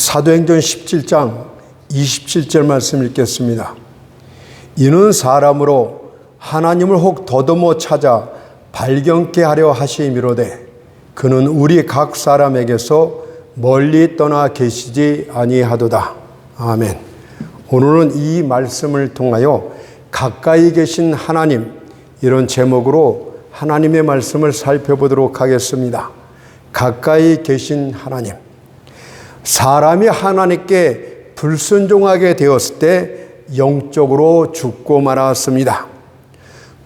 사도행전 17장 27절 말씀 읽겠습니다. 이는 사람으로 하나님을 혹 더듬어 찾아 발견케 하려 하심이로되 그는 우리 각 사람에게서 멀리 떠나 계시지 아니하도다. 아멘. 오늘은 이 말씀을 통하여 가까이 계신 하나님, 이런 제목으로 하나님의 말씀을 살펴보도록 하겠습니다. 가까이 계신 하나님. 사람이 하나님께 불순종하게 되었을 때 영적으로 죽고 말았습니다.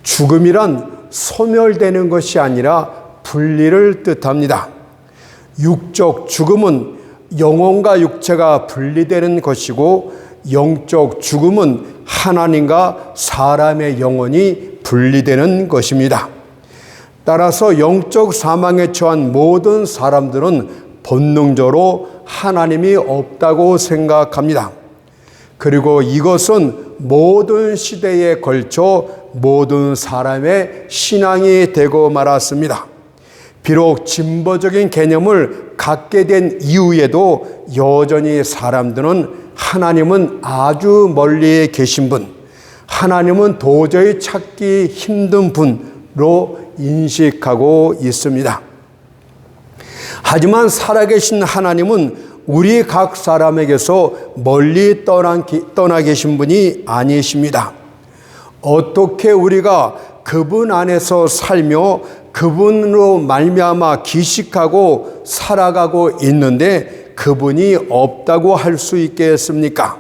죽음이란 소멸되는 것이 아니라 분리를 뜻합니다. 육적 죽음은 영혼과 육체가 분리되는 것이고, 영적 죽음은 하나님과 사람의 영혼이 분리되는 것입니다. 따라서 영적 사망에 처한 모든 사람들은 본능적으로 하나님이 없다고 생각합니다. 그리고 이것은 모든 시대에 걸쳐 모든 사람의 신앙이 되고 말았습니다. 비록 진보적인 개념을 갖게 된 이후에도 여전히 사람들은 하나님은 아주 멀리 계신 분, 하나님은 도저히 찾기 힘든 분으로 인식하고 있습니다. 하지만 살아계신 하나님은 우리 각 사람에게서 멀리 떠나 계신 분이 아니십니다. 어떻게 우리가 그분 안에서 살며 그분으로 말미암아 기식하고 살아가고 있는데 그분이 없다고 할 수 있겠습니까?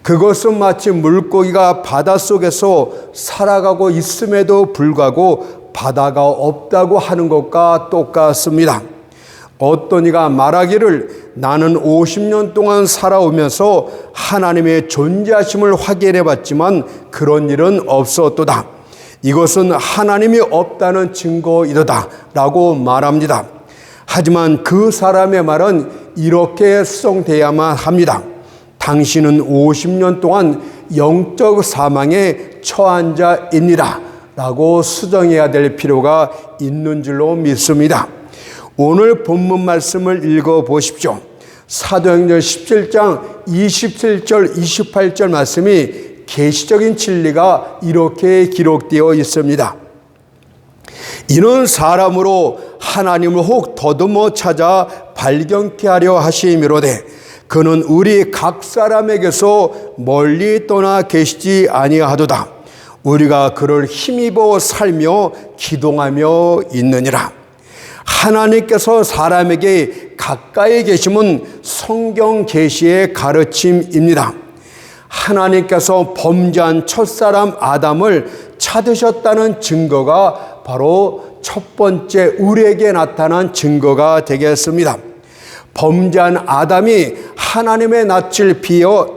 그것은 마치 물고기가 바닷속에서 살아가고 있음에도 불구하고 바다가 없다고 하는 것과 똑같습니다. 어떤 이가 말하기를 나는 50년 동안 살아오면서 하나님의 존재하심을 확인해 봤지만 그런 일은 없었도다. 이것은 하나님이 없다는 증거이다 라고 말합니다. 하지만 그 사람의 말은 이렇게 수정되어야만 합니다. 당신은 50년 동안 영적 사망에 처한 자입니다 라고 수정해야 될 필요가 있는 줄로 믿습니다. 오늘 본문 말씀을 읽어보십시오. 사도행전 17장 27절 28절 말씀이 계시적인 진리가 이렇게 기록되어 있습니다. 이는 사람으로 하나님을 혹 더듬어 찾아 발견케 하려 하심이로되 그는 우리 각 사람에게서 멀리 떠나 계시지 아니하도다. 우리가 그를 힘입어 살며 기동하며 있느니라. 하나님께서 사람에게 가까이 계심은 성경 계시의 가르침입니다. 하나님께서 범죄한 첫사람 아담을 찾으셨다는 증거가 바로 첫 번째 우리에게 나타난 증거가 되겠습니다. 범죄한 아담이 하나님의 낯을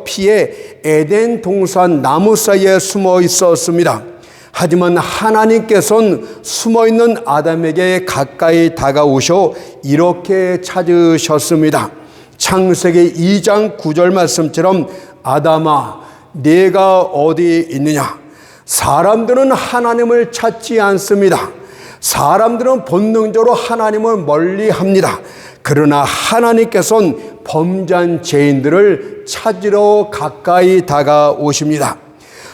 피해 에덴 동산 나무 사이에 숨어 있었습니다. 하지만 하나님께서는 숨어있는 아담에게 가까이 다가오셔 이렇게 찾으셨습니다. 창세기 2장 9절 말씀처럼 아담아 네가 어디 있느냐. 사람들은 하나님을 찾지 않습니다. 사람들은 본능적으로 하나님을 멀리합니다. 그러나 하나님께서는 범죄한 죄인들을 찾으러 가까이 다가오십니다.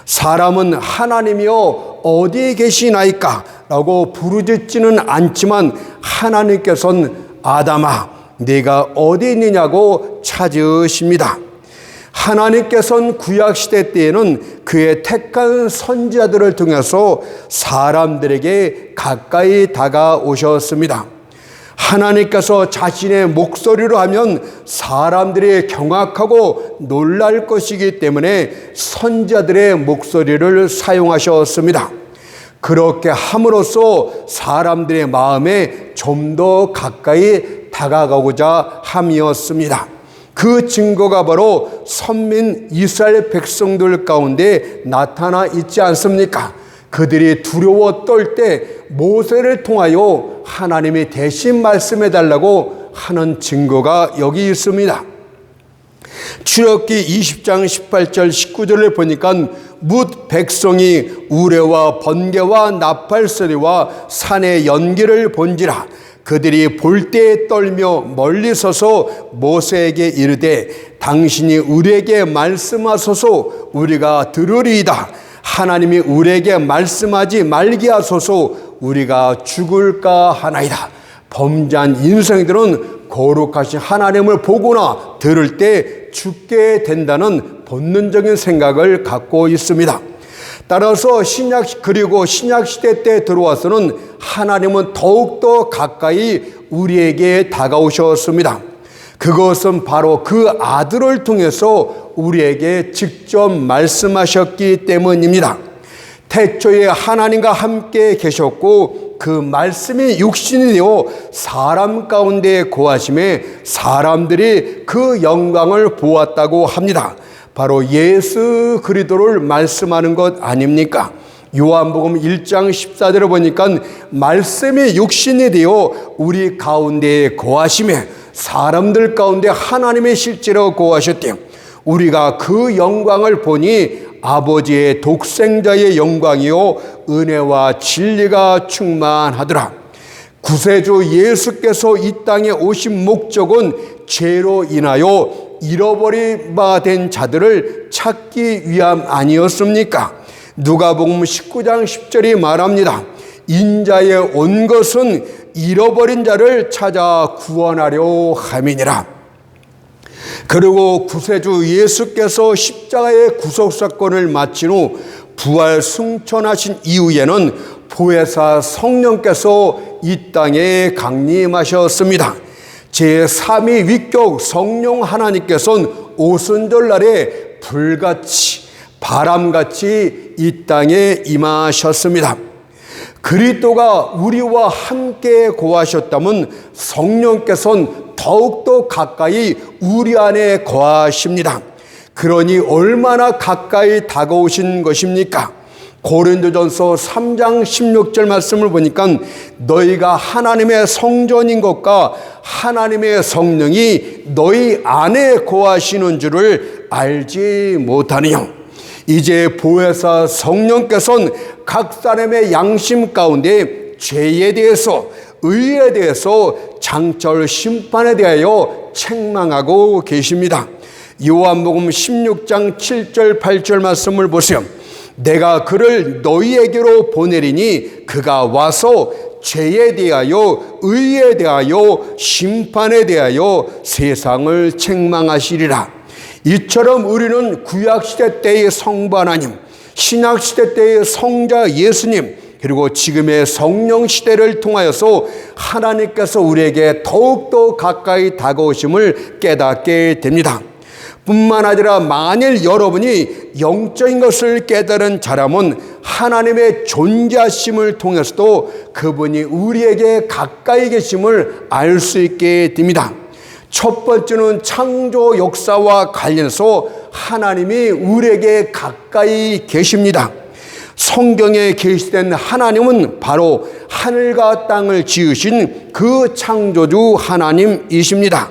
사람은 하나님이여 어디 계시나이까 라고 부르짖지는 않지만 하나님께서는 아담아 네가 어디 있느냐고 찾으십니다. 하나님께서는 구약시대 때에는 그의 택한 선지자들을 통해서 사람들에게 가까이 다가오셨습니다. 하나님께서 자신의 목소리로 하면 사람들이 경악하고 놀랄 것이기 때문에 선지자들의 목소리를 사용하셨습니다. 그렇게 함으로써 사람들의 마음에 좀 더 가까이 다가가고자 함이었습니다. 그 증거가 바로 선민 이스라엘 백성들 가운데 나타나 있지 않습니까? 그들이 두려워 떨 때 모세를 통하여 하나님이 대신 말씀해 달라고 하는 증거가 여기 있습니다. 출애굽기 20장 18절 19절을 보니까 뭇 백성이 우레와 번개와 나팔 소리와 산의 연기를 본지라 그들이 볼 때에 떨며 멀리 서서 모세에게 이르되 당신이 우리에게 말씀하소서 우리가 들으리이다. 하나님이 우리에게 말씀하지 말게 하소서 우리가 죽을까 하나이다. 범죄한 인생들은 거룩하신 하나님을 보거나 들을 때 죽게 된다는 본능적인 생각을 갖고 있습니다. 따라서 그리고 신약시대 때 들어와서는 하나님은 더욱더 가까이 우리에게 다가오셨습니다. 그것은 바로 그 아들을 통해서 우리에게 직접 말씀하셨기 때문입니다. 태초에 하나님과 함께 계셨고 그 말씀이 육신이 되어 사람 가운데 거하심에 사람들이 그 영광을 보았다고 합니다. 바로 예수 그리스도를 말씀하는 것 아닙니까? 요한복음 1장 14절을 보니까 말씀이 육신이 되어 우리 가운데에 거하심에 사람들 가운데 하나님의 실제로 거하셨대요. 우리가 그 영광을 보니 아버지의 독생자의 영광이요 은혜와 진리가 충만하더라. 구세주 예수께서 이 땅에 오신 목적은 죄로 인하여 잃어버린 바 된 자들을 찾기 위함 아니었습니까? 누가복음 19장 10절이 말합니다. 인자에 온 것은 잃어버린 자를 찾아 구원하려 함이니라. 그리고 구세주 예수께서 십자가의 구속사건을 마친 후 부활 승천하신 이후에는 보혜사 성령께서 이 땅에 강림하셨습니다. 제3위 위격 성령 하나님께서는 오순절날에 불같이 바람같이 이 땅에 임하셨습니다. 그리스도가 우리와 함께 거하셨다면 성령께서는 더욱더 가까이 우리 안에 거하십니다. 그러니 얼마나 가까이 다가오신 것입니까? 고린도전서 3장 16절 말씀을 보니까 너희가 하나님의 성전인 것과 하나님의 성령이 너희 안에 거하시는 줄을 알지 못하니요. 이제 보혜사 성령께서는 각 사람의 양심 가운데 죄에 대해서 의에 대해서 장철 심판에 대하여 책망하고 계십니다. 요한복음 16장 7절 8절 말씀을 보세요. 내가 그를 너희에게로 보내리니 그가 와서 죄에 대하여 의에 대하여 심판에 대하여 세상을 책망하시리라. 이처럼 우리는 구약시대 때의 성부 하나님, 신약시대 때의 성자 예수님, 그리고 지금의 성령 시대를 통하여서 하나님께서 우리에게 더욱더 가까이 다가오심을 깨닫게 됩니다. 뿐만 아니라 만일 여러분이 영적인 것을 깨달은 자라면 하나님의 존재하심을 통해서도 그분이 우리에게 가까이 계심을 알 수 있게 됩니다. 첫 번째는 창조 역사와 관련해서 하나님이 우리에게 가까이 계십니다. 성경에 계시된 하나님은 바로 하늘과 땅을 지으신 그 창조주 하나님이십니다.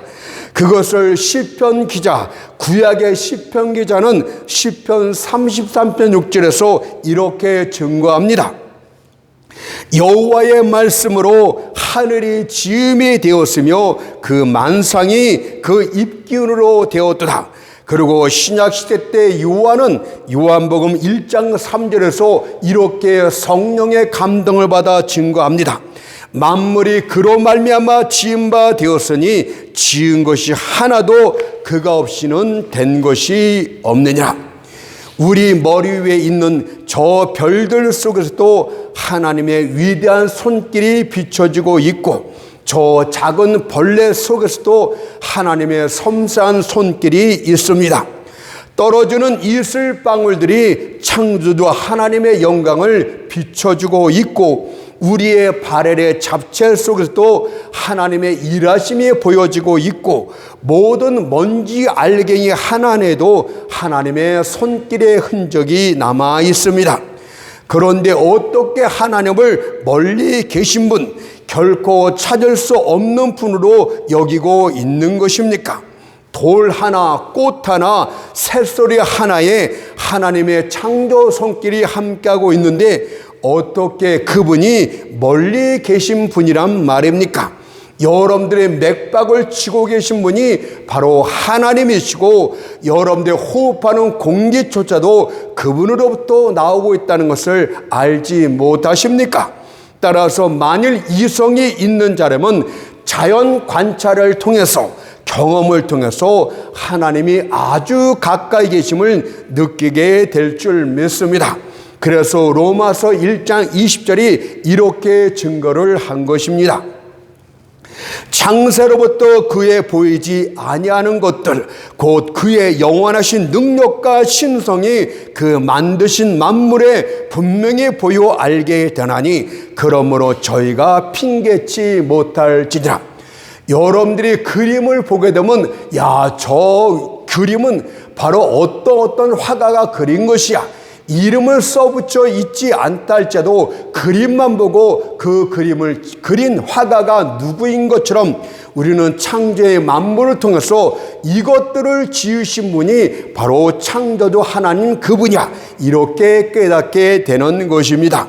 그것을 시편 기자, 구약의 시편 기자는 시편 33편 6절에서 이렇게 증거합니다. 여호와의 말씀으로 하늘이 지음이 되었으며 그 만상이 그 입기운으로 되었도다. 그리고 신약시대 때 요한은 요한복음 1장 3절에서 이렇게 성령의 감동을 받아 증거합니다. 만물이 그로 말미암아 지은 바 되었으니 지은 것이 하나도 그가 없이는 된 것이 없느니라. 우리 머리 위에 있는 저 별들 속에서도 하나님의 위대한 손길이 비춰지고 있고 저 작은 벌레 속에서도 하나님의 섬세한 손길이 있습니다. 떨어지는 이슬방울들이 창조주 하나님의 영광을 비춰주고 있고 우리의 발열의 잡채 속에서도 하나님의 일하심이 보여지고 있고 모든 먼지 알갱이 하나에도 하나님의 손길의 흔적이 남아 있습니다. 그런데 어떻게 하나님을 멀리 계신 분, 결코 찾을 수 없는 분으로 여기고 있는 것입니까? 돌 하나, 꽃 하나, 새소리 하나에 하나님의 창조 손길이 함께하고 있는데 어떻게 그분이 멀리 계신 분이란 말입니까? 여러분들의 맥박을 치고 계신 분이 바로 하나님이시고 여러분들의 호흡하는 공기조차도 그분으로부터 나오고 있다는 것을 알지 못하십니까? 따라서 만일 이성이 있는 자라면 자연 관찰을 통해서 경험을 통해서 하나님이 아주 가까이 계심을 느끼게 될 줄 믿습니다. 그래서 로마서 1장 20절이 이렇게 증거를 한 것입니다. 창세로부터 그의 보이지 아니하는 것들 곧 그의 영원하신 능력과 신성이 그 만드신 만물에 분명히 보여 알게 되나니 그러므로 저희가 핑계치 못할지니라. 여러분들이 그림을 보게 되면 저 그림은 바로 어떤 화가가 그린 것이야, 이름을 써붙여 있지 않다 할지라도 그림만 보고 그 그림을 그린 화가가 누구인 것처럼 우리는 창조의 만물을 통해서 이것들을 지으신 분이 바로 창조주 하나님 그분이야, 이렇게 깨닫게 되는 것입니다.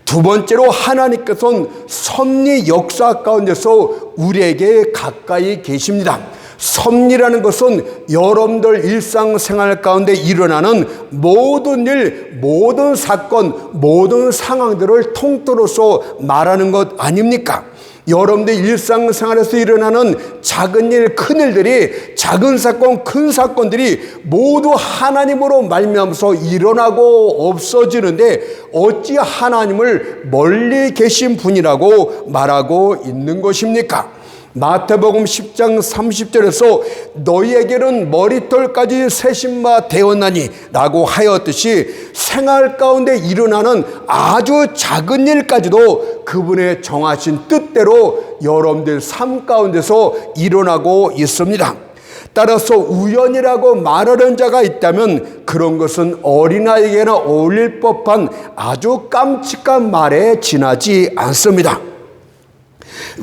두 번째로 하나님께서는 섭리 역사 가운데서 우리에게 가까이 계십니다. 섭리라는 것은 여러분들 일상생활 가운데 일어나는 모든 일, 모든 사건, 모든 상황들을 통틀어서 말하는 것 아닙니까? 여러분들 일상생활에서 일어나는 작은 일, 큰 일들이, 작은 사건, 큰 사건들이 모두 하나님으로 말미암아서 일어나고 없어지는데 어찌 하나님을 멀리 계신 분이라고 말하고 있는 것입니까? 마태복음 10장 30절에서 너희에게는 머리털까지 세신바 되었나니 라고 하였듯이 생활 가운데 일어나는 아주 작은 일까지도 그분의 정하신 뜻대로 여러분들 삶 가운데서 일어나고 있습니다. 따라서 우연이라고 말하는 자가 있다면 그런 것은 어린아이에게나 어울릴 법한 아주 깜찍한 말에 지나지 않습니다.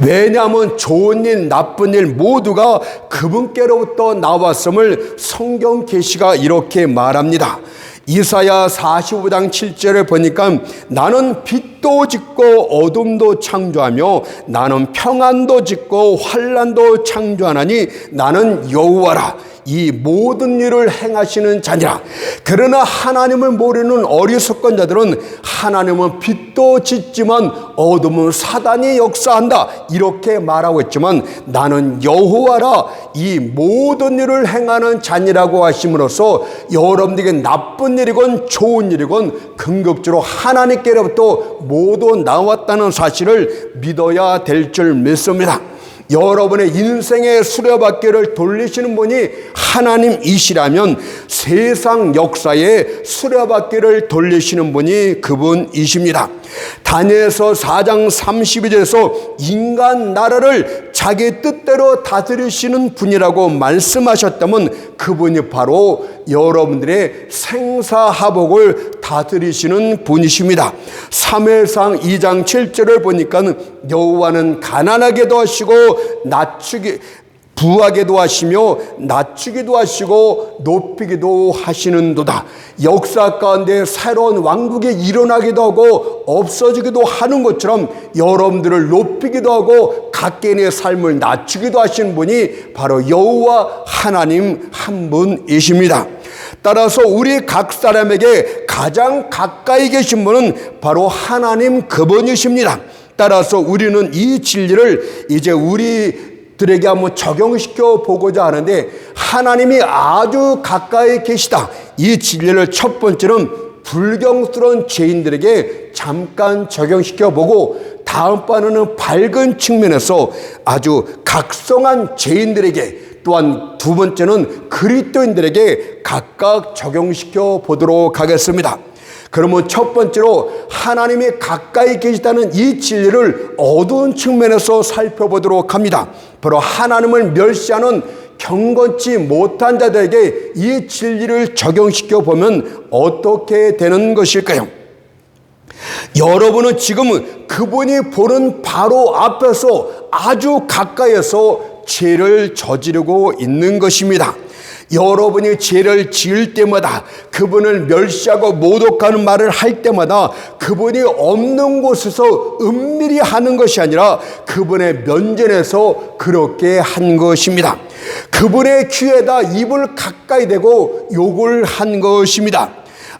왜냐하면 좋은 일, 나쁜 일 모두가 그분께로부터 나왔음을 성경 계시가 이렇게 말합니다. 이사야 45장 7절을 보니까 나는 빛도 짓고 어둠도 창조하며 나는 평안도 짓고 환난도 창조하나니 나는 여호와라. 이 모든 일을 행하시는 자니라. 그러나 하나님을 모르는 어리석은 자들은 하나님은 빛도 짓지만 어둠은 사단이 역사한다 이렇게 말하고 있지만 나는 여호와라 이 모든 일을 행하는 자니라고 하심으로써 여러분들에게 나쁜 일이건 좋은 일이건 궁극적으로 하나님께로부터 모두 나왔다는 사실을 믿어야 될 줄 믿습니다. 여러분의 인생의 수레바퀴를 돌리시는 분이 하나님이시라면 세상 역사의 수레바퀴를 돌리시는 분이 그분이십니다. 다니엘서 4장 32절에서 인간 나라를 자기 뜻대로 다스리시는 분이라고 말씀하셨다면 그분이 바로 여러분들의 생사하복을 다스리시는 분이십니다. 사무엘상 2장 7절을 보니까 여호와는 가난하게도 하시고 부하게도 하시며 낮추기도 하시고 높이기도 하시는도다. 역사 가운데 새로운 왕국이 일어나기도 하고 없어지기도 하는 것처럼 여러분들을 높이기도 하고 각개인의 삶을 낮추기도 하시는 분이 바로 여호와 하나님 한 분이십니다. 따라서 우리 각 사람에게 가장 가까이 계신 분은 바로 하나님 그분이십니다. 따라서 우리는 이 진리를 이제 우리들에게 한번 적용시켜 보고자 하는데 하나님이 아주 가까이 계시다. 이 진리를 첫 번째는 불경스러운 죄인들에게 잠깐 적용시켜 보고 다음번에는 밝은 측면에서 아주 각성한 죄인들에게 또한 두 번째는 그리스도인들에게 각각 적용시켜 보도록 하겠습니다. 그러면 첫 번째로 하나님이 가까이 계시다는 이 진리를 어두운 측면에서 살펴보도록 합니다. 바로 하나님을 멸시하는 경건치 못한 자들에게 이 진리를 적용시켜 보면 어떻게 되는 것일까요? 여러분은 지금 그분이 보는 바로 앞에서 아주 가까이에서 죄를 저지르고 있는 것입니다. 여러분이 죄를 지을 때마다, 그분을 멸시하고 모독하는 말을 할 때마다 그분이 없는 곳에서 은밀히 하는 것이 아니라 그분의 면전에서 그렇게 한 것입니다. 그분의 귀에다 입을 가까이 대고 욕을 한 것입니다.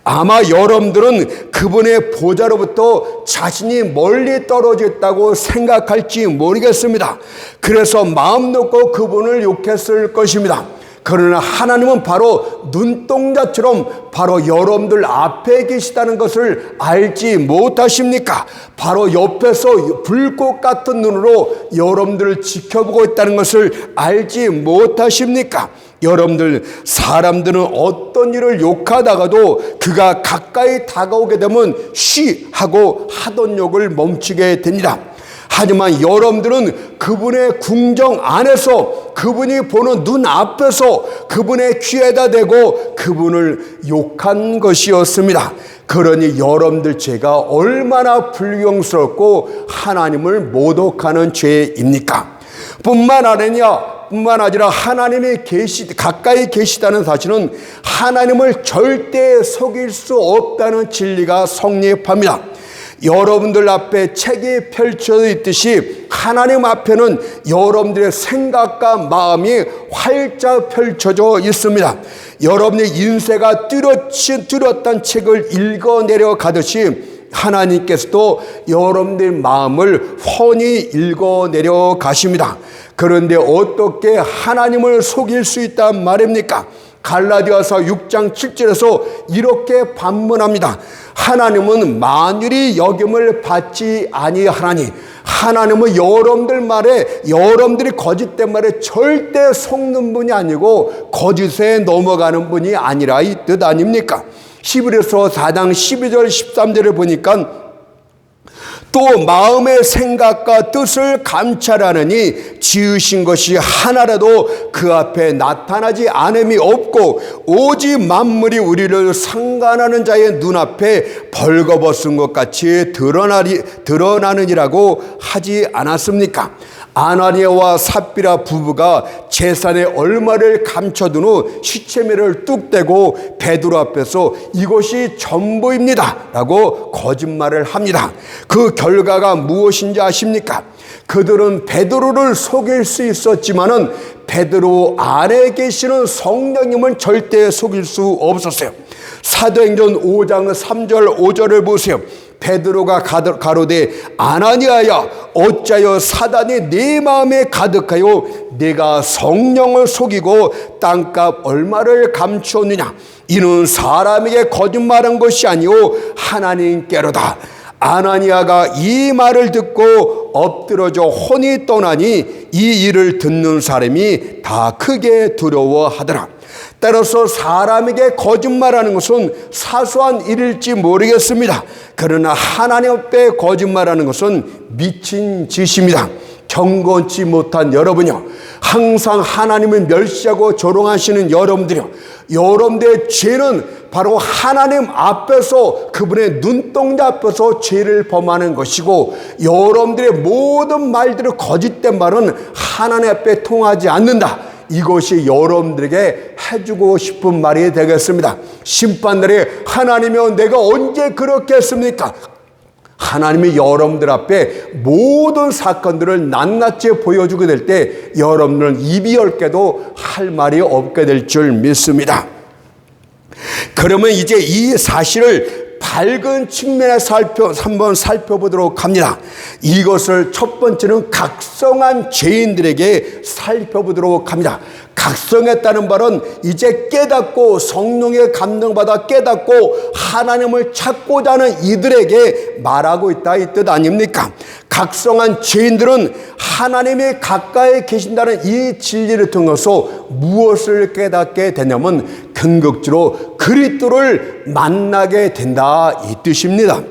아마 여러분들은 그분의 보좌로부터 자신이 멀리 떨어져 있다고 생각할지 모르겠습니다. 그래서 마음 놓고 그분을 욕했을 것입니다. 그러나 하나님은 바로 눈동자처럼 바로 여러분들 앞에 계시다는 것을 알지 못하십니까? 바로 옆에서 불꽃 같은 눈으로 여러분들을 지켜보고 있다는 것을 알지 못하십니까? 여러분들, 사람들은 어떤 일을 욕하다가도 그가 가까이 다가오게 되면 쉬 하고 하던 욕을 멈추게 됩니다. 하지만 여러분들은 그분의 궁정 안에서, 그분이 보는 눈 앞에서 그분의 귀에다 대고 그분을 욕한 것이었습니다. 그러니 여러분들 죄가 얼마나 불경스럽고 하나님을 모독하는 죄입니까? 뿐만 아니라 하나님이 가까이 계시다는 사실은 하나님을 절대 속일 수 없다는 진리가 성립합니다. 여러분들 앞에 책이 펼쳐져 있듯이 하나님 앞에는 여러분들의 생각과 마음이 활짝 펼쳐져 있습니다. 여러분의 인쇄가 뚜렷한 책을 읽어내려 가듯이 하나님께서도 여러분들의 마음을 훤히 읽어내려 가십니다. 그런데 어떻게 하나님을 속일 수 있단 말입니까? 갈라디아서 6장 7절에서 이렇게 반문합니다. 하나님은 만유리 여김을 받지 아니하나니, 하나님은 여러분들 말에, 여러분들이 거짓된 말에 절대 속는 분이 아니고 거짓에 넘어가는 분이 아니라 이 뜻 아닙니까? 히브리서 4장 12절 13절을 보니까 또 마음의 생각과 뜻을 감찰하느니 지으신 것이 하나라도 그 앞에 나타나지 않음이 없고 오직 만물이 우리를 상관하는 자의 눈앞에 벌거벗은 것 같이 드러나느니라고 하지 않았습니까? 아나니아와 삽비라 부부가 제산의 얼마를 감춰둔 후 시체매를 뚝 떼고 베드로 앞에서 이것이 전부입니다 라고 거짓말을 합니다. 그 결과가 무엇인지 아십니까? 그들은 베드로를 속일 수 있었지만은 베드로 안에 계시는 성령님은 절대 속일 수 없었어요. 사도행전 5장 3절 5절을 보세요. 베드로가 가로되 아나니아야, 어찌하여 사단이 네 마음에 가득하여 네가 성령을 속이고 땅값 얼마를 감추었느냐? 이는 사람에게 거짓말한 것이 아니오 하나님께로다. 아나니아가 이 말을 듣고 엎드러져 혼이 떠나니 이 일을 듣는 사람이 다 크게 두려워하더라. 따라서 사람에게 거짓말하는 것은 사소한 일일지 모르겠습니다. 그러나 하나님 앞에 거짓말하는 것은 미친 짓입니다. 경건치 못한 여러분이요, 항상 하나님을 멸시하고 조롱하시는 여러분들이요, 여러분들의 죄는 바로 하나님 앞에서, 그분의 눈동자 앞에서 죄를 범하는 것이고, 여러분들의 모든 말들을 거짓된 말은 하나님 앞에 통하지 않는다. 이것이 여러분들에게 해주고 싶은 말이 되겠습니다. 심판날에 하나님이여 내가 언제 그렇게 했습니까? 하나님이 여러분들 앞에 모든 사건들을 낱낱이 보여주게 될 때 여러분들은 입이 넓게도 할 말이 없게 될 줄 믿습니다. 그러면 이제 이 사실을 밝은 측면에서 한번 살펴보도록 합니다. 이것을 첫 번째는 각성한 죄인들에게 살펴보도록 합니다. 각성했다는 말은 이제 깨닫고 성령의 감동받아 깨닫고 하나님을 찾고자 하는 이들에게 말하고 있다 이 뜻 아닙니까? 각성한 죄인들은 하나님이 가까이 계신다는 이 진리를 통해서 무엇을 깨닫게 되냐면 근극적으로 그리스도를 만나게 된다 이 뜻입니다.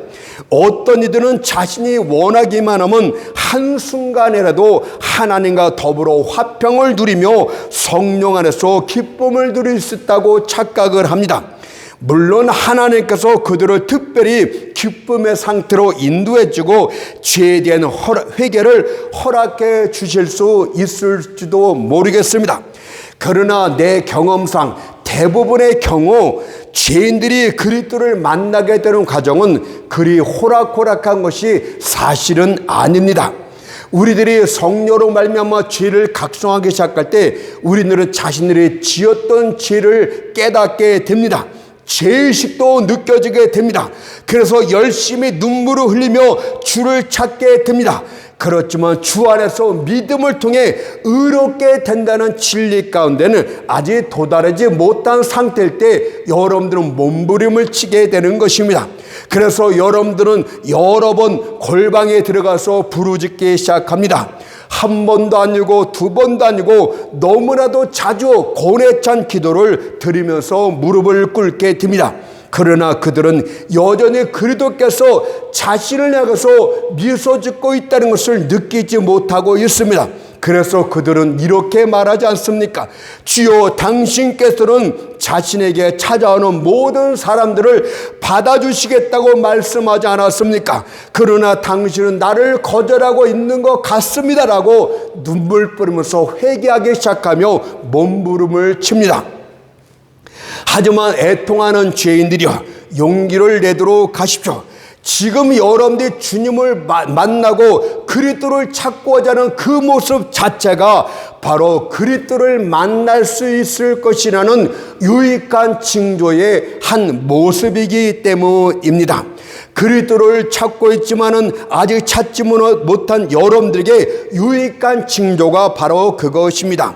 어떤 이들은 자신이 원하기만 하면 한순간이라도 하나님과 더불어 화평을 누리며 성령 안에서 기쁨을 누릴 수 있다고 착각을 합니다. 물론 하나님께서 그들을 특별히 기쁨의 상태로 인도해 주고 죄에 대한 회개를 허락해 주실 수 있을지도 모르겠습니다. 그러나 내 경험상 대부분의 경우 죄인들이 그리스도를 만나게 되는 과정은 그리 호락호락한 것이 사실은 아닙니다. 우리들이 성령으로 말미암아 죄를 각성하기 시작할 때 우리들은 자신들이 지었던 죄를 깨닫게 됩니다. 죄의식도 느껴지게 됩니다. 그래서 열심히 눈물을 흘리며 주를 찾게 됩니다. 그렇지만 주 안에서 믿음을 통해 의롭게 된다는 진리 가운데는 아직 도달하지 못한 상태일 때 여러분들은 몸부림을 치게 되는 것입니다. 그래서 여러분들은 여러 번 골방에 들어가서 부르짖기 시작합니다. 한 번도 아니고 두 번도 아니고 너무나도 자주 고뇌 찬 기도를 드리면서 무릎을 꿇게 됩니다. 그러나 그들은 여전히 그리스도께서 자신을 향해서 미소 짓고 있다는 것을 느끼지 못하고 있습니다. 그래서 그들은 이렇게 말하지 않습니까? 주여, 당신께서는 자신에게 찾아오는 모든 사람들을 받아주시겠다고 말씀하지 않았습니까? 그러나 당신은 나를 거절하고 있는 것 같습니다라고 눈물 뿌리면서 회개하기 시작하며 몸부림을 칩니다. 하지만 애통하는 죄인들이여, 용기를 내도록 하십시오. 지금 여러분들이 주님을 만나고 그리스도를 찾고자 하는 그 모습 자체가 바로 그리스도를 만날 수 있을 것이라는 유익한 징조의 한 모습이기 때문입니다. 그리스도를 찾고 있지만은 아직 찾지 못한 여러분들에게 유익한 징조가 바로 그것입니다.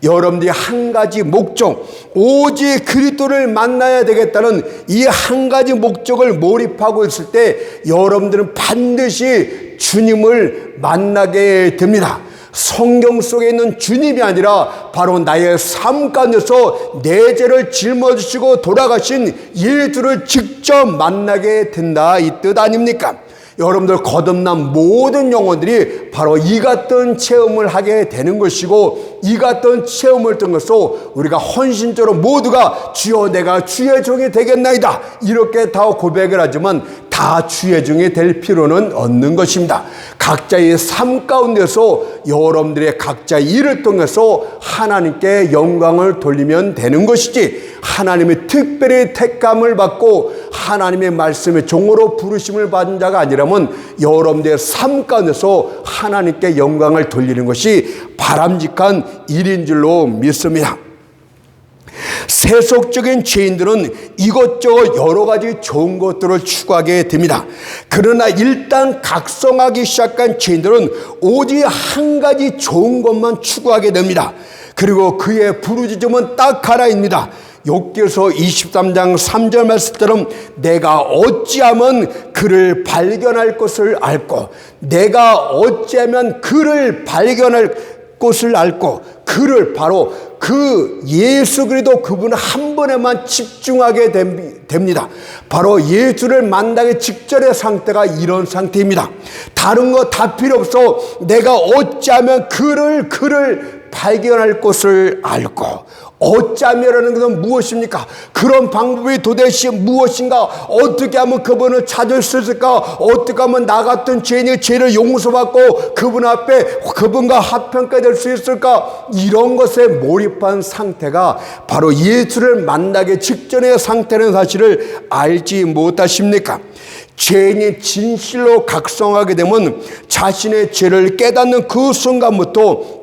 여러분들이 한 가지 목적, 오직 그리스도를 만나야 되겠다는 이 한 가지 목적을 몰입하고 있을 때 여러분들은 반드시 주님을 만나게 됩니다. 성경 속에 있는 주님이 아니라 바로 나의 삶 가운데서 내 죄를 짊어지시고 돌아가신 예수를 직접 만나게 된다, 이 뜻 아닙니까? 여러분들 거듭난 모든 영혼들이 바로 이 같은 체험을 하게 되는 것이고, 이 같은 체험을 통해서 우리가 헌신적으로 모두가 주여 내가 주의 종이 되겠나이다 이렇게 다 고백을 하지만 다 주의 종이 될 필요는 없는 것입니다. 각자의 삶 가운데서 여러분들의 각자의 일을 통해서 하나님께 영광을 돌리면 되는 것이지, 하나님의 특별히 택감을 받고 하나님의 말씀의 종으로 부르심을 받은 자가 아니라면 여러분들의 삶 가운데서 하나님께 영광을 돌리는 것이 바람직한 일인 줄로 믿습니다. 세속적인 죄인들은 이것저것 여러 가지 좋은 것들을 추구하게 됩니다. 그러나 일단 각성하기 시작한 죄인들은 오직 한 가지 좋은 것만 추구하게 됩니다. 그리고 그의 부르짖음은 딱 하나입니다. 욥기서 23장 3절 말씀처럼 내가 어찌하면 그를 발견할 것을 알고, 내가 어찌하면 그를 발견할 것을 알고, 그를 바로 그 예수 그리스도 그분 한 분에만 집중하게 됩니다. 바로 예수를 만나기 직전의 상태가 이런 상태입니다. 다른 거 다 필요 없어. 내가 어찌하면 그를 발견할 것을 알고, 어찌하면이라는 것은 무엇입니까? 그런 방법이 도대체 무엇인가? 어떻게 하면 그분을 찾을 수 있을까? 어떻게 하면 나 같은 죄인이 죄를 용서받고 그분 앞에 그분과 합평가 될 수 있을까? 이런 것에 몰입한 상태가 바로 예수를 만나기 직전의 상태라는 사실을 알지 못하십니까? 죄인이 진실로 각성하게 되면 자신의 죄를 깨닫는 그 순간부터,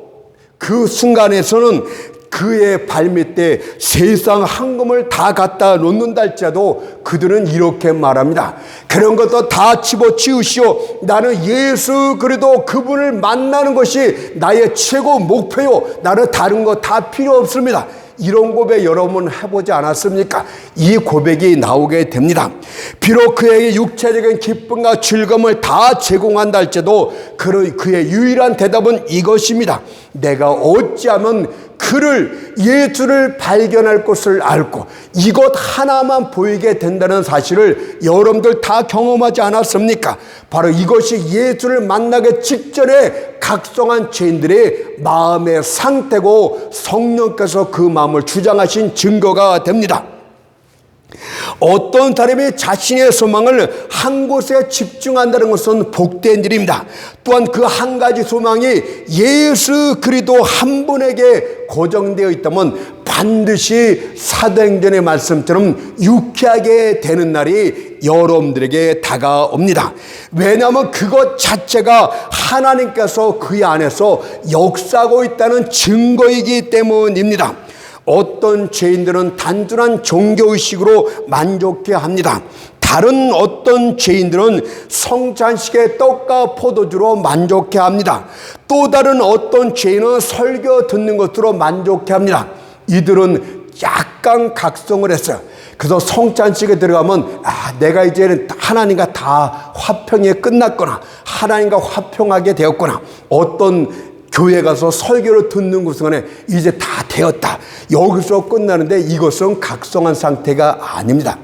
그 순간에서는 그의 발밑에 세상 황금을 다 갖다 놓는다 할지라도 그들은 이렇게 말합니다. 그런 것도 다 집어치우시오. 나는 예수 그리스도 그분을 만나는 것이 나의 최고 목표요. 나는 다른 거 다 필요 없습니다. 이런 고백 여러분 해보지 않았습니까? 이 고백이 나오게 됩니다. 비록 그에게 육체적인 기쁨과 즐거움을 다 제공한다 할지라도 그의 유일한 대답은 이것입니다. 내가 어찌하면 그를, 예수를 발견할 것을 알고 이것 하나만 보이게 된다는 사실을 여러분들 다 경험하지 않았습니까? 바로 이것이 예수를 만나기 직전에 각성한 죄인들의 마음의 상태고 성령께서 그 마음을 주장하신 증거가 됩니다. 어떤 사람이 자신의 소망을 한 곳에 집중한다는 것은 복된 일입니다. 또한 그 한 가지 소망이 예수 그리스도 한 분에게 고정되어 있다면 반드시 사도행전의 말씀처럼 유쾌하게 되는 날이 여러분들에게 다가옵니다. 왜냐하면 그것 자체가 하나님께서 그 안에서 역사하고 있다는 증거이기 때문입니다. 어떤 죄인들은 단순한 종교의식으로 만족해 합니다. 다른 어떤 죄인들은 성찬식의 떡과 포도주로 만족해 합니다. 또 다른 어떤 죄인은 설교 듣는 것으로 만족해 합니다. 이들은 약간 각성을 했어요. 그래서 성찬식에 들어가면 내가 이제 하나님과 다 화평이 끝났구나, 하나님과 화평하게 되었구나, 어떤 교회 가서 설교를 듣는 그 순간에 이제 다 되었다, 여기서 끝나는데 이것은 각성한 상태가 아닙니다.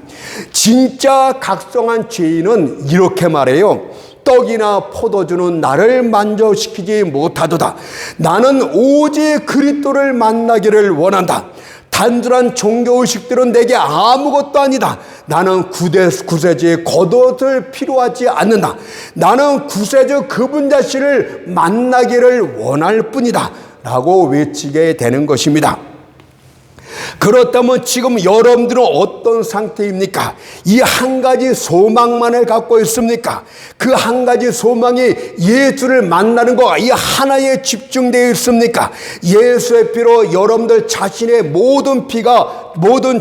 진짜 각성한 죄인은 이렇게 말해요. 떡이나 포도주는 나를 만족시키지 못하도다. 나는 오직 그리스도를 만나기를 원한다. 단순한 종교의식들은 내게 아무것도 아니다. 나는 구세주의 겉옷을 필요하지 않는다. 나는 구세주 그분 자신을 만나기를 원할 뿐이다 라고 외치게 되는 것입니다. 그렇다면 지금 여러분들은 어떤 상태입니까? 이 한 가지 소망만을 갖고 있습니까? 그 한 가지 소망이 예수를 만나는 것, 이 하나에 집중되어 있습니까? 예수의 피로 여러분들 자신의 모든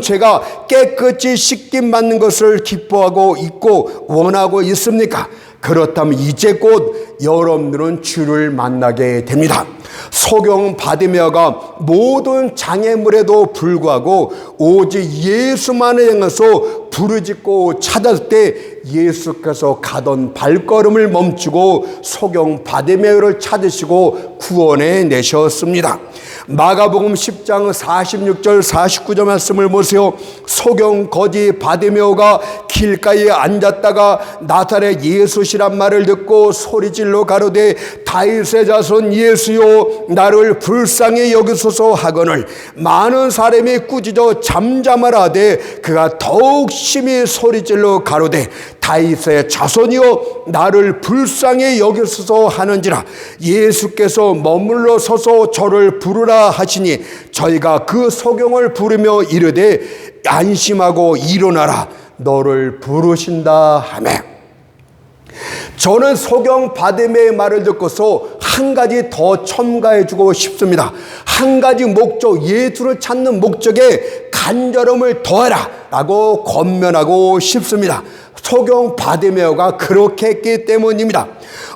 죄가 깨끗이 씻김 받는 것을 기뻐하고 있고 원하고 있습니까? 그렇다면 이제 곧 여러분들은 주를 만나게 됩니다. 소경 바디메어가 모든 장애물에도 불구하고 오직 예수만을 향해서 부르짖고 찾았을 때 예수께서 가던 발걸음을 멈추고 소경 바디메어를 찾으시고 구원해 내셨습니다. 마가복음 10장 46절 49절 말씀을 보세요. 소경 거지 바디메오가 길가에 앉았다가 나사렛 예수시란 말을 듣고 소리질러 가로되 다윗의 자손 예수여 나를 불쌍히 여기소서 하거늘 많은 사람이 꾸짖어 잠잠하라되 그가 더욱 심히 소리질러 가로되 다윗의 자손이여 나를 불쌍히 여기소서 하는지라. 예수께서 머물러 서서 저를 부르라 하시니 저희가 그 소경을 부르며 이르되 안심하고 일어나라 너를 부르신다 하매. 저는 소경 바디메의 말을 듣고서 한 가지 더 첨가해 주고 싶습니다. 한 가지 목적, 예수를 찾는 목적에 간절함을 더하라 라고 권면하고 싶습니다. 소경 바디메오가 그렇게 했기 때문입니다.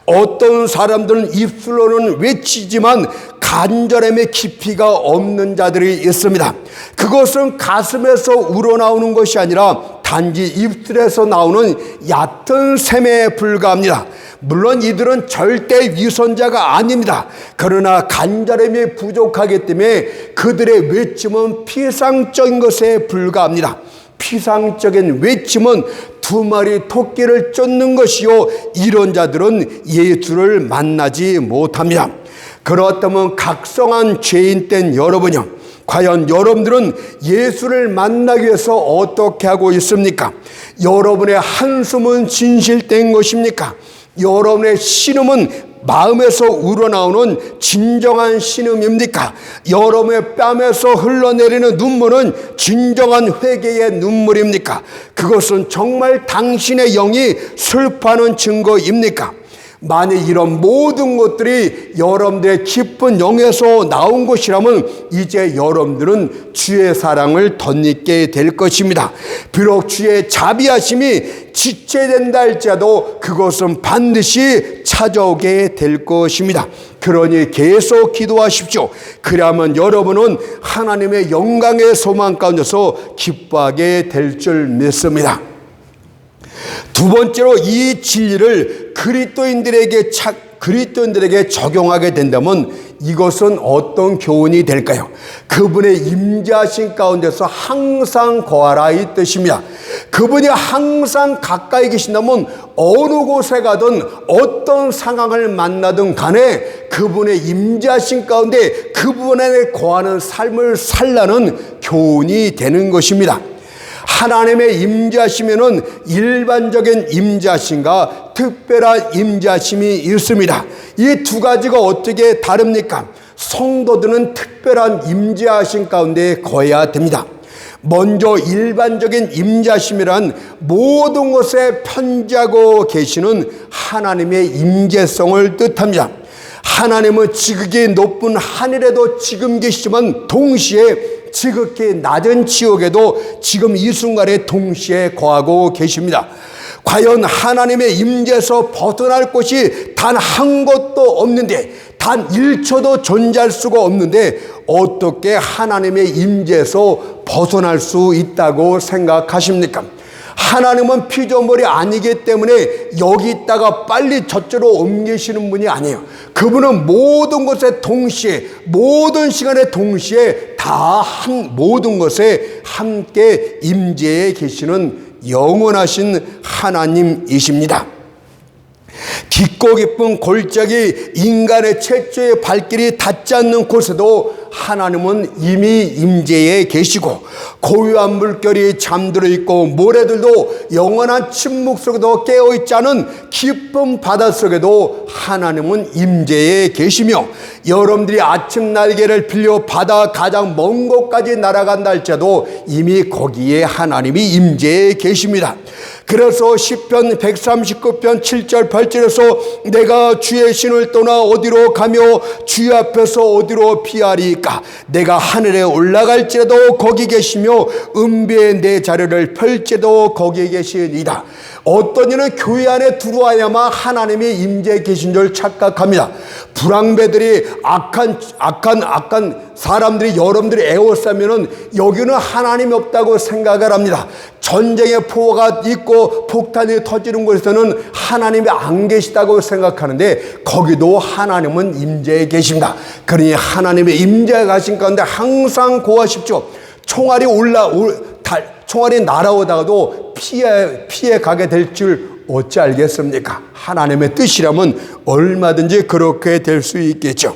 어떤 사람들은 입술로는 외치지만 간절함의 깊이가 없는 자들이 있습니다. 그것은 가슴에서 우러나오는 것이 아니라 단지 입술에서 나오는 얕은 샘에 불과합니다. 물론 이들은 절대 위선자가 아닙니다. 그러나 간절함이 부족하기 때문에 그들의 외침은 피상적인 것에 불과합니다. 피상적인 외침은 두 마리 토끼를 쫓는 것이요 이런 자들은 예수를 만나지 못합니다. 그렇다면 각성한 죄인 된 여러분요, 과연 여러분들은 예수를 만나기 위해서 어떻게 하고 있습니까? 여러분의 한숨은 진실된 것입니까? 여러분의 신음은 마음에서 우러나오는 진정한 신음입니까? 여러분의 뺨에서 흘러내리는 눈물은 진정한 회개의 눈물입니까? 그것은 정말 당신의 영이 슬퍼하는 증거입니까? 만약 이런 모든 것들이 여러분들의 깊은 영에서 나온 것이라면 이제 여러분들은 주의 사랑을 덧입게 될 것입니다. 비록 주의 자비하심이 지체된다 할지라도 그것은 반드시 찾아오게 될 것입니다. 그러니 계속 기도하십시오. 그러면 여러분은 하나님의 영광의 소망 가운데서 기뻐하게 될 줄 믿습니다. 두 번째로 이 진리를 그리스도인들에게 적용하게 된다면 이것은 어떤 교훈이 될까요? 그분의 임재하신 가운데서 항상 거하라 이 뜻입니다. 그분이 항상 가까이 계신다면 어느 곳에 가든 어떤 상황을 만나든 간에 그분의 임재하신 가운데 그분 안에 거하는 삶을 살라는 교훈이 되는 것입니다. 하나님의 임재하심에는 일반적인 임재하심과 특별한 임재하심이 있습니다. 이 두 가지가 어떻게 다릅니까? 성도들은 특별한 임재하심 가운데 거해야 됩니다. 먼저 일반적인 임재하심이란 모든 것에 편지하고 계시는 하나님의 임재성을 뜻합니다. 하나님은 지극히 높은 하늘에도 지금 계시지만 동시에 지극히 낮은 지옥에도 지금 이 순간에 동시에 거하고 계십니다. 과연 하나님의 임재에서 벗어날 곳이 단 한 곳도 없는데, 단 1초도 존재할 수가 없는데 어떻게 하나님의 임재에서 벗어날 수 있다고 생각하십니까? 하나님은 피조물이 아니기 때문에 여기 있다가 빨리 저쪽으로 옮기시는 분이 아니에요. 그분은 모든 것에 동시에, 모든 시간에 동시에 다 모든 것에 함께 임재해 계시는 영원하신 하나님이십니다. 깊고 깊은 골짜기, 인간의 최초의 발길이 닿지 않는 곳에도 하나님은 이미 임재해 계시고, 고요한 물결이 잠들어 있고 모래들도 영원한 침묵 속에도 깨어있지 않은 깊은 바다 속에도 하나님은 임재해 계시며, 여러분들이 아침 날개를 빌려 바다 가장 먼 곳까지 날아간다 할지라도 이미 거기에 하나님이 임재해 계십니다. 그래서 시편 139편 7절 8절에서 내가 주의 신을 떠나 어디로 가며 주의 앞에서 어디로 피하리까? 내가 하늘에 올라갈지라도 거기 계시며 은비에 내 자리를 펼지도 거기 계시니이다. 어떤 이는 교회 안에 들어와야만 하나님이 임재해 계신 줄 착각합니다. 불황배들이 악한 사람들이 여러분들이 에워싸면은 여기는 하나님이 없다고 생각을 합니다. 전쟁의 포화가 있고 폭탄이 터지는 곳에서는 하나님이 안 계시다고 생각하는데 거기도 하나님은 임재해 계십니다. 그러니 하나님의 임재가 가신 가운데 항상 고하십시오. 총알이 날아오다가도 피해 가게 될 줄 어찌 알겠습니까? 하나님의 뜻이라면 얼마든지 그렇게 될 수 있겠죠.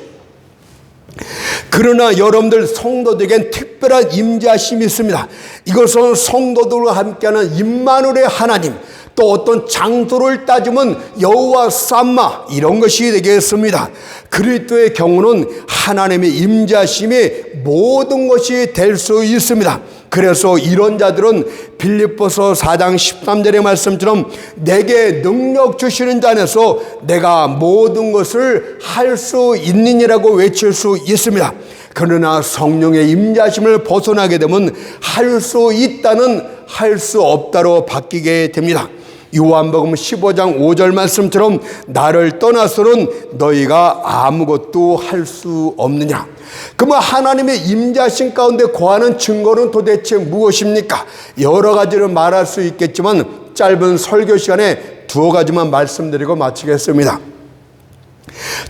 그러나 여러분들 성도들에겐 특별한 임재하심이 있습니다. 이것은 성도들과 함께하는 임마누엘의 하나님, 또 어떤 장소를 따지면 여호와 삼마, 이런 것이 되겠습니다. 그리스도의 경우는 하나님의 임재하심이 모든 것이 될 수 있습니다. 그래서 이런 자들은 빌립보서 4장 13절의 말씀처럼 내게 능력 주시는 자 안에서 내가 모든 것을 할 수 있느니라고 외칠 수 있습니다. 그러나 성령의 임재하심을 벗어나게 되면 할 수 있다는 할 수 없다로 바뀌게 됩니다. 요한복음 15장 5절 말씀처럼 나를 떠나서는 너희가 아무것도 할 수 없느냐. 그러면 하나님의 임재하심 가운데 거하는 증거는 도대체 무엇입니까? 여러 가지를 말할 수 있겠지만 짧은 설교 시간에 두어 가지만 말씀드리고 마치겠습니다.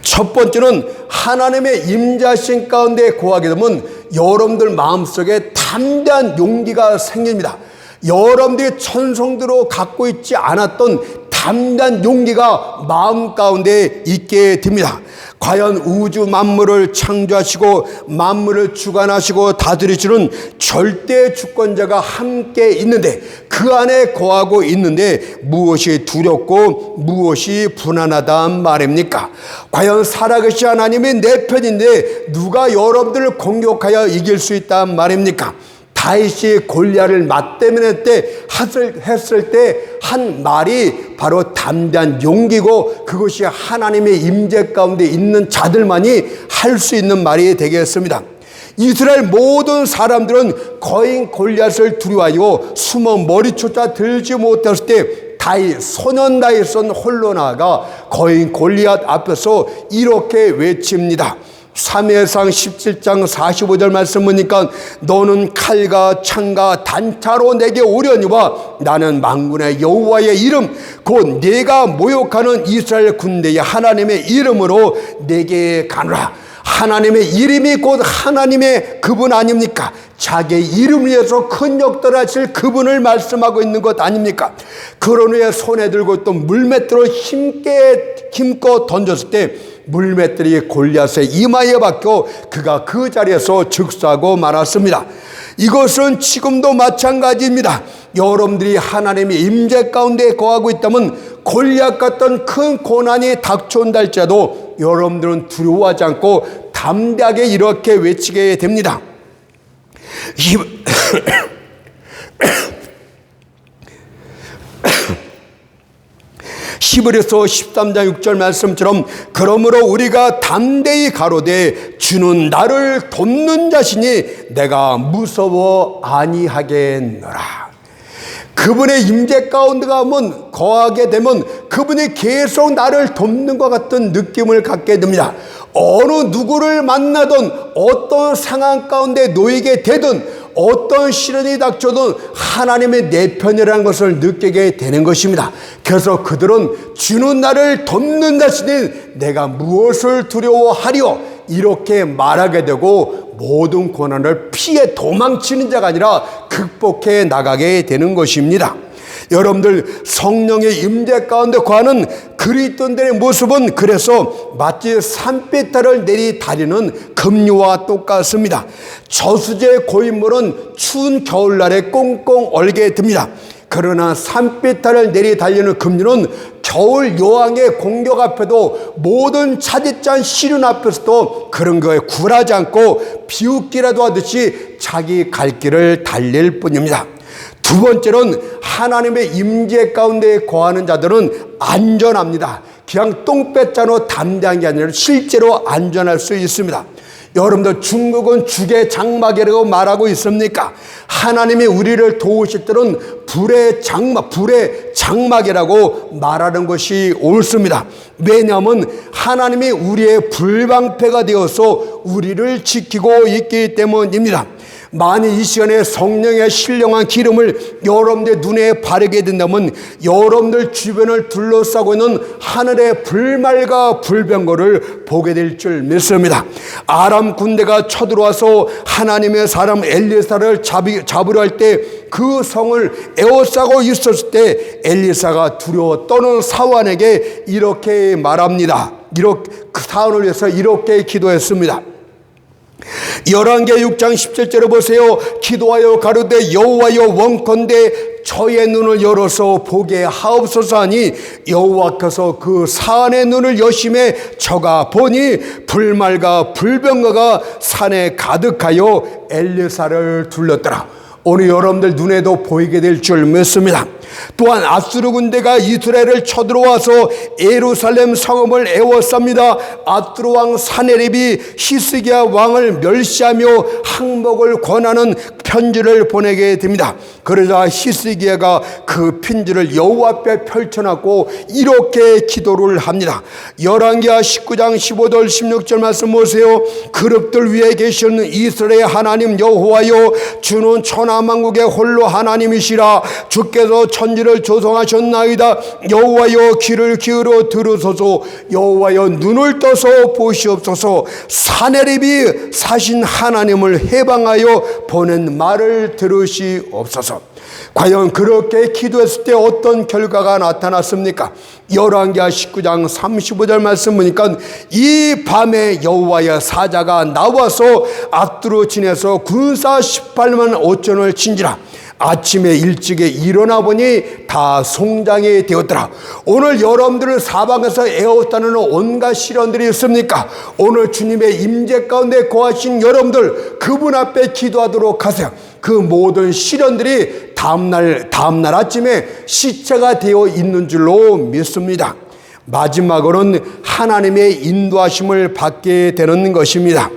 첫 번째는 하나님의 임재하심 가운데 거하게 되면 여러분들 마음속에 담대한 용기가 생깁니다. 여러분들이 천성대로 갖고 있지 않았던 담대한 용기가 마음 가운데 있게 됩니다. 과연 우주 만물을 창조하시고 만물을 주관하시고 다스리시는 절대 주권자가 함께 있는데, 그 안에 거하고 있는데 무엇이 두렵고 무엇이 불안하단 말입니까? 과연 살아계신 하나님이 내 편인데 누가 여러분들을 공격하여 이길 수 있단 말입니까? 다윗이 골리앗을 맞대면할 때 했을 때 한 말이 바로 담대한 용기고, 그것이 하나님의 임재 가운데 있는 자들만이 할 수 있는 말이 되겠습니다. 이스라엘 모든 사람들은 거인 골리앗을 두려워하여 숨어 머리조차 들지 못했을 때 소년 다윗은 홀로 나아가 거인 골리앗 앞에서 이렇게 외칩니다. 사무엘상 17장 45절 말씀 보니까 너는 칼과 창과 단차로 내게 오려니와 나는 만군의 여호와의 이름 곧 네가 모욕하는 이스라엘 군대의 하나님의 이름으로 내게 가노라. 하나님의 이름이 곧 하나님의 그분 아닙니까? 자기의 이름을 위해서 큰 역사를 하실 그분을 말씀하고 있는 것 아닙니까? 그런 후에 손에 들고 또 물맷돌을 힘껏 던졌을 때 물맷돌이 골리앗의 이마에 박혀 그가 그 자리에서 즉사하고 말았습니다. 이것은 지금도 마찬가지입니다. 여러분들이 하나님의 임재 가운데 거하고 있다면 골리앗 같던 큰 고난이 닥쳐온다 할지라도 여러분들은 두려워하지 않고 담대하게 이렇게 외치게 됩니다. 히브리서 13장 6절 말씀처럼 그러므로 우리가 담대히 가로되 주는 나를 돕는 자시니 내가 무서워 아니하겠노라. 그분의 임재 가운데 가면 거하게 되면 그분이 계속 나를 돕는 것 같은 느낌을 갖게 됩니다. 어느 누구를 만나든 어떤 상황 가운데 놓이게 되든 어떤 시련이 닥쳐도 하나님의 내 편이라는 것을 느끼게 되는 것입니다. 그래서 그들은 주는 나를 돕는 자시니 내가 무엇을 두려워하리요 이렇게 말하게 되고 모든 고난을 피해 도망치는 자가 아니라 극복해 나가게 되는 것입니다. 여러분들 성령의 임재 가운데 거하는 그리스도인들의 모습은 그래서 마치 산비탈을 내리다리는 금류와 똑같습니다. 저수지의 고인물은 추운 겨울날에 꽁꽁 얼게 됩니다. 그러나 산비탈을 내리달리는 금류는 겨울 여왕의 공격 앞에도 모든 차디찬 시련 앞에서도 그런 거에 굴하지 않고 비웃기라도 하듯이 자기 갈 길을 달릴 뿐입니다. 두 번째로는 하나님의 임재 가운데 거하는 자들은 안전합니다. 그냥 똥배짜로 담대한 게 아니라 실제로 안전할 수 있습니다. 여러분들 중국은 죽의 장막이라고 말하고 있습니까? 하나님이 우리를 도우실 때는 불의 장막이라고 말하는 것이 옳습니다. 왜냐하면 하나님이 우리의 불방패가 되어서 우리를 지키고 있기 때문입니다. 만일 이 시간에 성령의 신령한 기름을 여러분들 눈에 바르게 된다면 여러분들 주변을 둘러싸고 있는 하늘의 불말과 불병거를 보게 될 줄 믿습니다. 아람 군대가 쳐들어와서 하나님의 사람 엘리사를 잡으려 할 때 그 성을 에워싸고 있었을 때 엘리사가 두려워 떠는 사환에게 이렇게 말합니다. 그 사환을 위해서 이렇게 기도했습니다. 열왕기 6장 17절에 보세요. 기도하여 가로되 여호와여 원컨대 저의 눈을 열어서 보게 하옵소서 하니 여호와께서 그 사안의 눈을 여심해 저가 보니 불말과 불병거가 산에 가득하여 엘리사를 둘렀더라. 오늘 여러분들 눈에도 보이게 될 줄 믿습니다. 또한 아수르 군대가 이스라엘을 쳐들어와서 예루살렘 성읍을 에워쌉니다. 아수르 왕 사네립이 히스기야 왕을 멸시하며 항복을 권하는 편지를 보내게 됩니다. 그러자 히스기야가 그 편지를 여호와 앞에 펼쳐놨고 이렇게 기도를 합니다. 열왕기하 19장 15절 16절 말씀 보세요. 그릇들 위에 계시는 이스라엘 하나님 여호와여 주는 천하만국의 홀로 하나님이시라. 주께서 천지를 조성하셨나이다. 여호와여 귀를 기울여 들으소서. 여호와여 눈을 떠서 보시옵소서. 사네립이 사신 하나님을 해방하여 보낸 말을 들으시옵소서. 과연 그렇게 기도했을 때 어떤 결과가 나타났습니까? 열왕기하 19장 35절 말씀 보니까 이 밤에 여호와의 사자가 나와서 아수르 진에서 군사 18만 5천을 친지라. 아침에 일찍에 일어나 보니 다 송장이 되었더라. 오늘 여러분들을 사방에서 에워싸는 온갖 시련들이 있습니까? 오늘 주님의 임재 가운데 거하신 여러분들 그분 앞에 기도하도록 하세요. 그 모든 시련들이 다음날 아침에 시체가 되어 있는 줄로 믿습니다. 마지막으로는 하나님의 인도하심을 받게 되는 것입니다.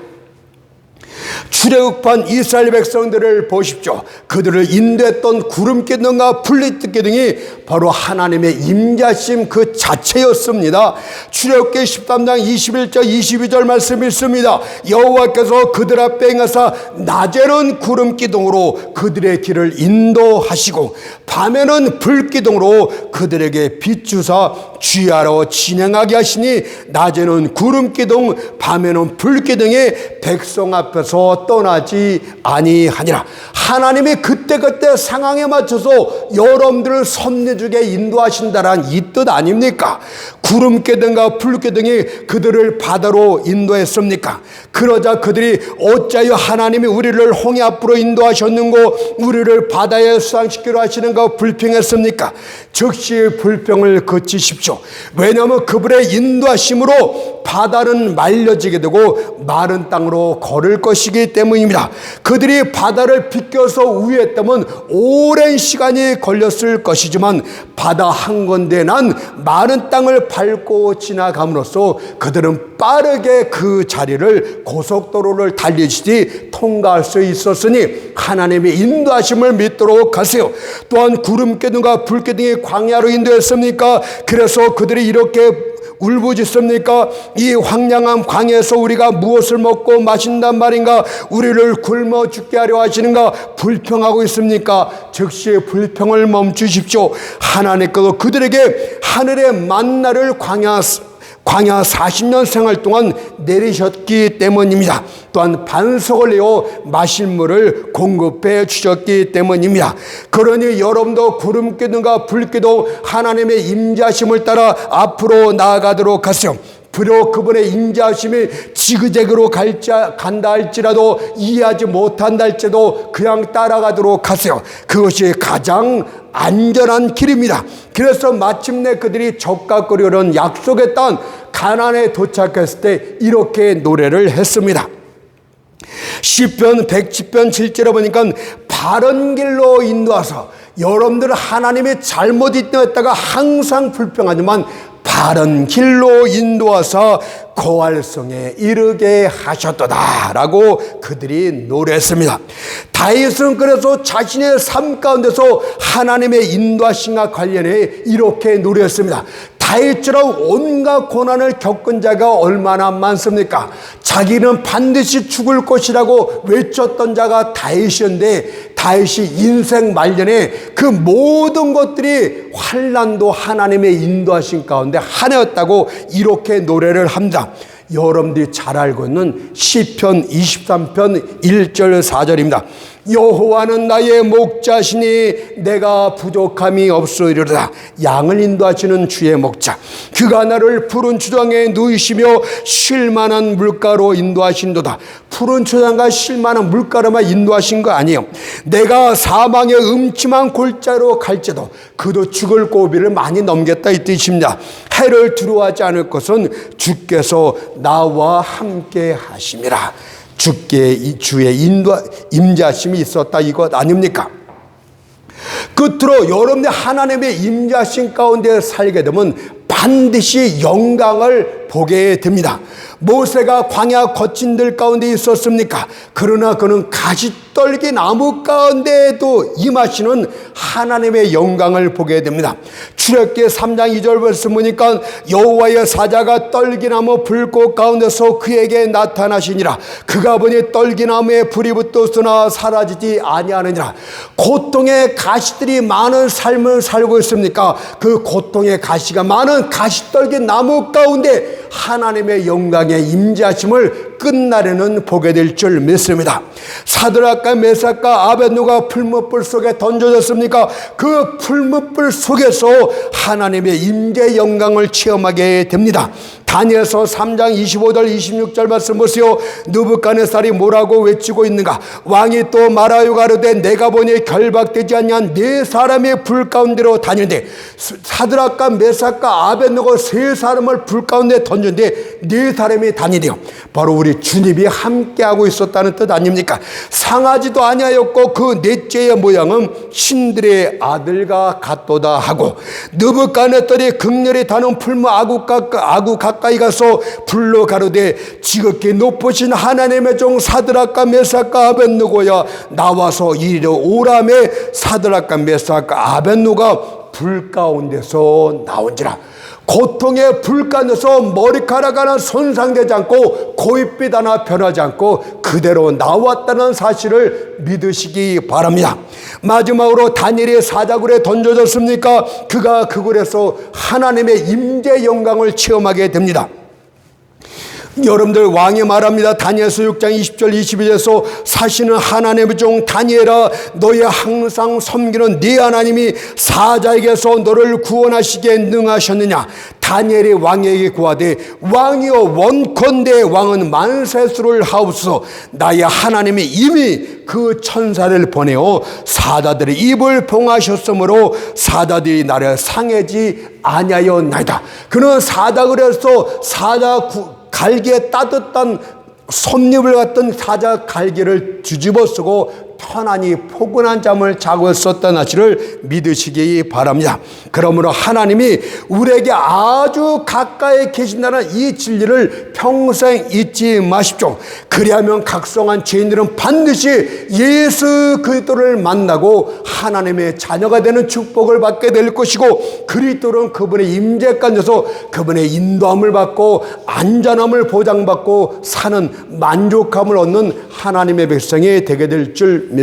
출애굽한 이스라엘 백성들을 보십시오. 그들을 인도했던 구름기둥과 불빛기둥이 바로 하나님의 임재하심 그 자체였습니다. 출애굽기 13장 21절 22절 말씀이 있습니다. 여호와께서 그들 앞에 행하사 낮에는 구름기둥으로 그들의 길을 인도하시고 밤에는 불기둥으로 그들에게 비추사 주야로 진행하게 하시니 낮에는 구름기둥 밤에는 불기둥이 백성 앞에서 떠나지 아니하니라. 하나님이 그때그때 상황에 맞춰서 여러분들을 섭리주게 인도하신다란 이 뜻 아닙니까? 구름기둥과 불기둥이 그들을 바다로 인도했습니까? 그러자 그들이 어찌하여 하나님이 우리를 홍해 앞으로 인도하셨는고 우리를 바다에 수상시키려 하시는가 불평했습니까? 즉시 불평을 그치십시오. 왜냐하면 그분의 인도하심으로 바다는 말려지게 되고 마른 땅으로 걸을 것이기 때문입니다. 그들이 바다를 비껴서 우회했다면 오랜 시간이 걸렸을 것이지만 바다 한건데 난 마른 땅을 밟고 지나감으로써 그들은 빠르게 그 자리를 고속도로를 달리시듯이 통과할 수 있었으니 하나님의 인도하심을 믿도록 하세요. 또한 구름기둥과 불기둥이 광야로 인도했습니까? 그래서 그들이 이렇게 울부짖습니까? 이 황량한 광야에서 우리가 무엇을 먹고 마신단 말인가? 우리를 굶어 죽게 하려 하시는가? 불평하고 있습니까? 즉시 불평을 멈추십시오. 하나님께서 그들에게 하늘의 만나를 광야 40년 생활 동안 내리셨기 때문입니다. 또한 반석을 내어 마실 물을 공급해 주셨기 때문입니다. 그러니 여러분도 구름기둥과 불기둥 하나님의 임재하심을 따라 앞으로 나아가도록 하세요. 비록 그분의 인자하심이 지그재그로 간다 할지라도 이해하지 못한다 할지라도 그냥 따라가도록 하세요. 그것이 가장 안전한 길입니다. 그래서 마침내 그들이 적각거리는 약속의 땅 가나안에 도착했을 때 이렇게 노래를 했습니다. 시편 110편 7절에 보니까 바른 길로 인도하사 여러분들 하나님이 잘못 인도했다가 항상 불평하지만 바른 길로 인도하사 거할성에 이르게 하셨도다 라고 그들이 노래했습니다. 다윗은 그래서 자신의 삶 가운데서 하나님의 인도하심과 관련해 이렇게 노래했습니다. 다윗처럼 온갖 고난을 겪은 자가 얼마나 많습니까? 자기는 반드시 죽을 것이라고 외쳤던 자가 다윗이었는데 다윗이 인생 말년에 그 모든 것들이 환난도 하나님의 인도하심 가운데 하나였다고 이렇게 노래를 합니다. 여러분들이 잘 알고 있는 시편 23편 1절 4절입니다. 여호와는 나의 목자시니 내가 부족함이 없으리로다. 양을 인도하시는 주의 목자, 그가 나를 푸른 초장에 누이시며 쉴만한 물가로 인도하신도다. 푸른 초장과 쉴만한 물가로만 인도하신 거 아니에요. 내가 사망의 음침한 골짜기로 갈지도 그도 죽을 고비를 많이 넘겼다 이 뜻입니다. 해를 두려워하지 않을 것은 주께서 나와 함께 하심이라. 주의 임재하심이 있었다 이것 아닙니까? 끝으로 여러분들 하나님의 임재하심 가운데 살게 되면 반드시 영광을 보게 됩니다. 모세가 광야 거친들 가운데 있었습니까? 그러나 그는 가시떨기 나무 가운데에도 임하시는 하나님의 영광을 보게 됩니다. 출애굽기 3장 2절 말씀 보니까 여호와의 사자가 떨기나무 불꽃 가운데서 그에게 나타나시니라. 그가 보니 떨기나무에 불이 붙었으나 사라지지 아니하느니라. 고통의 가시들이 많은 삶을 살고 있습니까? 그 고통의 가시가 많은 가시떨기 나무 가운데 하나님의 영광의 임재하심을 끝날에는 보게 될 줄 믿습니다. 사드락과 메삭과 아벳노가 풀무불 속에 던져졌습니까? 그 풀무불 속에서 하나님의 임재 영광을 체험하게 됩니다. 다니엘서 3장 25절 26절 말씀 보세요. 느부갓네살이 뭐라고 외치고 있는가? 왕이 또 말하여 가로되 내가 보니 결박되지 아니한 네 사람이 불 가운데로 다니는데 사드락과 메삭과 아벳노가 세 사람을 불 가운데 던졌는데 네 사람이 다니래요. 바로 우리 주님이 함께하고 있었다는 뜻 아닙니까? 상하지도 아니하였고 그 넷째의 모양은 신들의 아들과 같도다 하고 느부갓네살이 극렬히 다는 풀무 아구 가까이 가서 불러 가로되 지극히 높으신 하나님의 종 사드락과 메삭과 아벳노고야 나와서 이리로 오라매 사드락과 메삭과 아벳노가 불 가운데서 나온지라. 고통의 불 가운데서 머리카락 하나 손상되지 않고 고깃빛 하나 변하지 않고 그대로 나왔다는 사실을 믿으시기 바랍니다. 마지막으로 다니엘이 사자굴에 던져졌습니까? 그가 그곳에서 하나님의 임재 영광을 체험하게 됩니다. 여러분들, 왕이 말합니다. 다니엘서 6장 20절 22절에서 사시는 하나님의 종 다니엘아, 너희 항상 섬기는 네 하나님이 사자에게서 너를 구원하시기에 능하셨느냐. 다니엘이 왕에게 구하되 왕이여 원컨대 왕은 만세수를 하옵소서. 나의 하나님이 이미 그 천사를 보내어 사자들의 입을 봉하셨으므로 사자들이 나를 상하지 아니하였나이다. 그는 사자굴에서 갈기에 따뜻한 솜잎을 같은 사자 갈기를 뒤집어 쓰고 편안히 포근한 잠을 자고 있었던 사실을 믿으시기 바랍니다. 그러므로 하나님이 우리에게 아주 가까이 계신다는 이 진리를 평생 잊지 마십시오. 그리하면 각성한 죄인들은 반드시 예수 그리스도를 만나고 하나님의 자녀가 되는 축복을 받게 될 것이고, 그리스도는 그분의 임재 가운데서 그분의 인도함을 받고 안전함을 보장받고 사는 만족함을 얻는 하나님의 백성이 되게 될 줄 믿습니다.